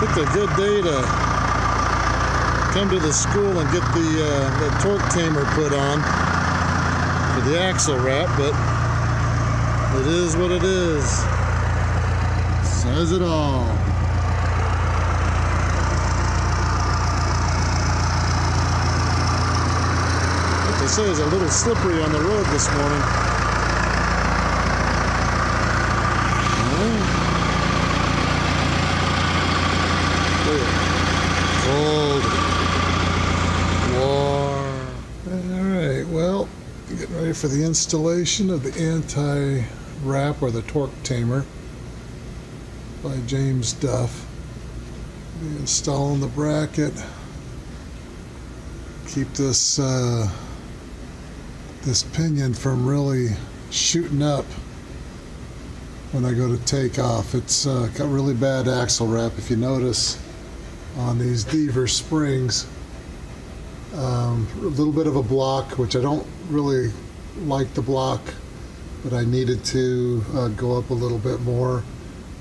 Picked a good day to come to the school and get the Torque Tamer put on for the axle wrap, but it is what it is. Says it all. What they say is a little slippery on the road this morning. Cold. Warm. Alright, well, getting ready for the installation of the anti-wrap or the Torque Tamer by James Duff. Installing the bracket. Keep this this pinion from really shooting up when I go to take off. It's got really bad axle wrap. If you notice on these Deaver springs, a little bit of a block, which I don't really like the block, but I needed to go up a little bit more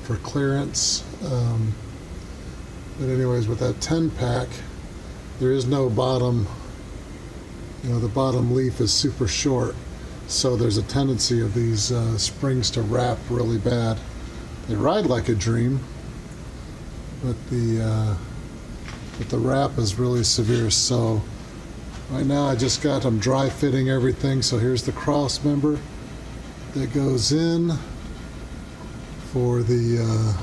for clearance. But anyways, with that 10 pack, there is no bottom, the bottom leaf is super short, so there's a tendency of these springs to wrap really bad. They ride like a dream, but the wrap is really severe. So right now I just got them dry fitting everything. So here's the cross member that goes in for the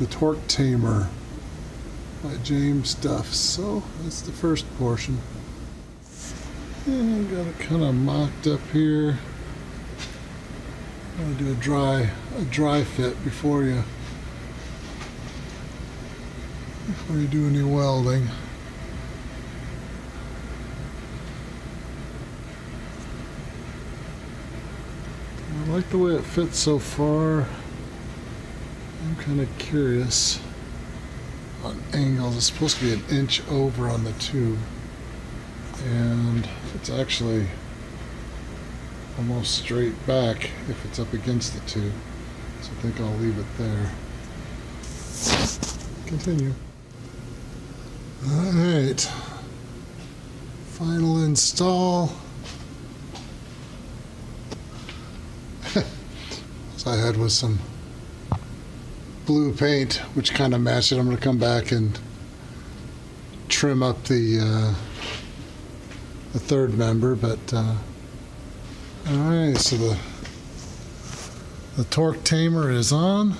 Torque Tamer by James Duff. So that's the first portion. And got it kind of mocked up here. I'm gonna do a dry fit before you do any welding. I like the way it fits so far. I'm kind of curious on angles. It's supposed to be an inch over on the tube, and it's actually almost straight back if it's up against the tube. So I think I'll leave it there. Continue. Alright, final install. So I had with some blue paint, which kind of matched it. I'm going to come back and trim up the third member, but alright, so the Torque Tamer is on.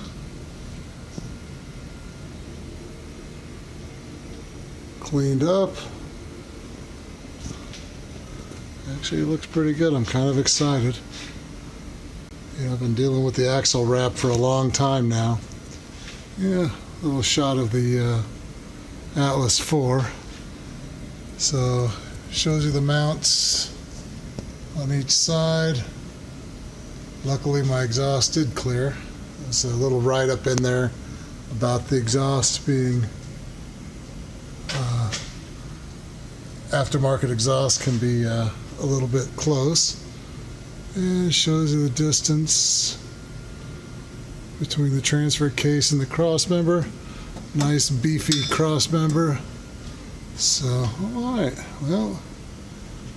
Cleaned up. Actually, it looks pretty good. I'm kind of excited. I've been dealing with the axle wrap for a long time now. Yeah, a little shot of the Atlas 4. So, shows you the mounts on each side. Luckily, my exhaust did clear. There's a little write-up in there about the exhaust being aftermarket exhaust can be a little bit close. And it shows you the distance between the transfer case and the cross member. Nice beefy cross member. So, alright, well,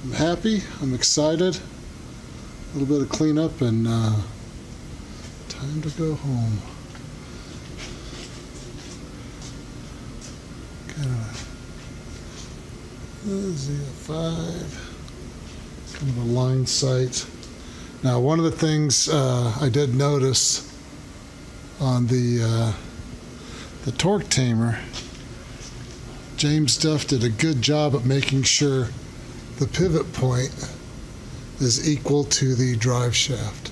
I'm happy, I'm excited. A little bit of cleanup and time to go home. Kind of ZF5, kind of a line sight. Now, one of the things I did notice on the Torque Tamer, James Duff did a good job at making sure the pivot point is equal to the drive shaft.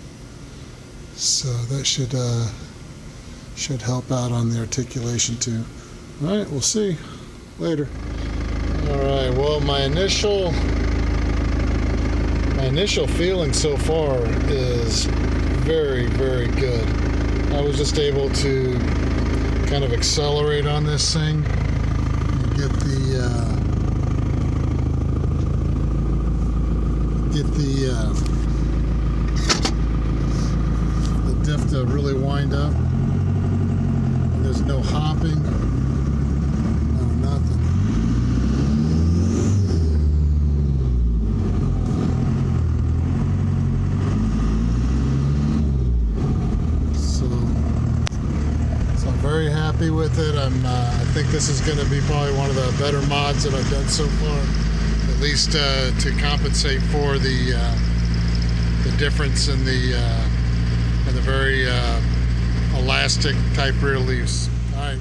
So that should help out on the articulation too. All right, we'll see later. All right, well, my initial feeling so far is very, very good. I was just able to kind of accelerate on this thing and get the diff to really wind up. And there's There's no hopping, no nothing. So I'm very happy with it. I think this is going to be probably one of the better mods that I've done so far, at least to compensate for the difference in the very elastic type rear leaves. All right.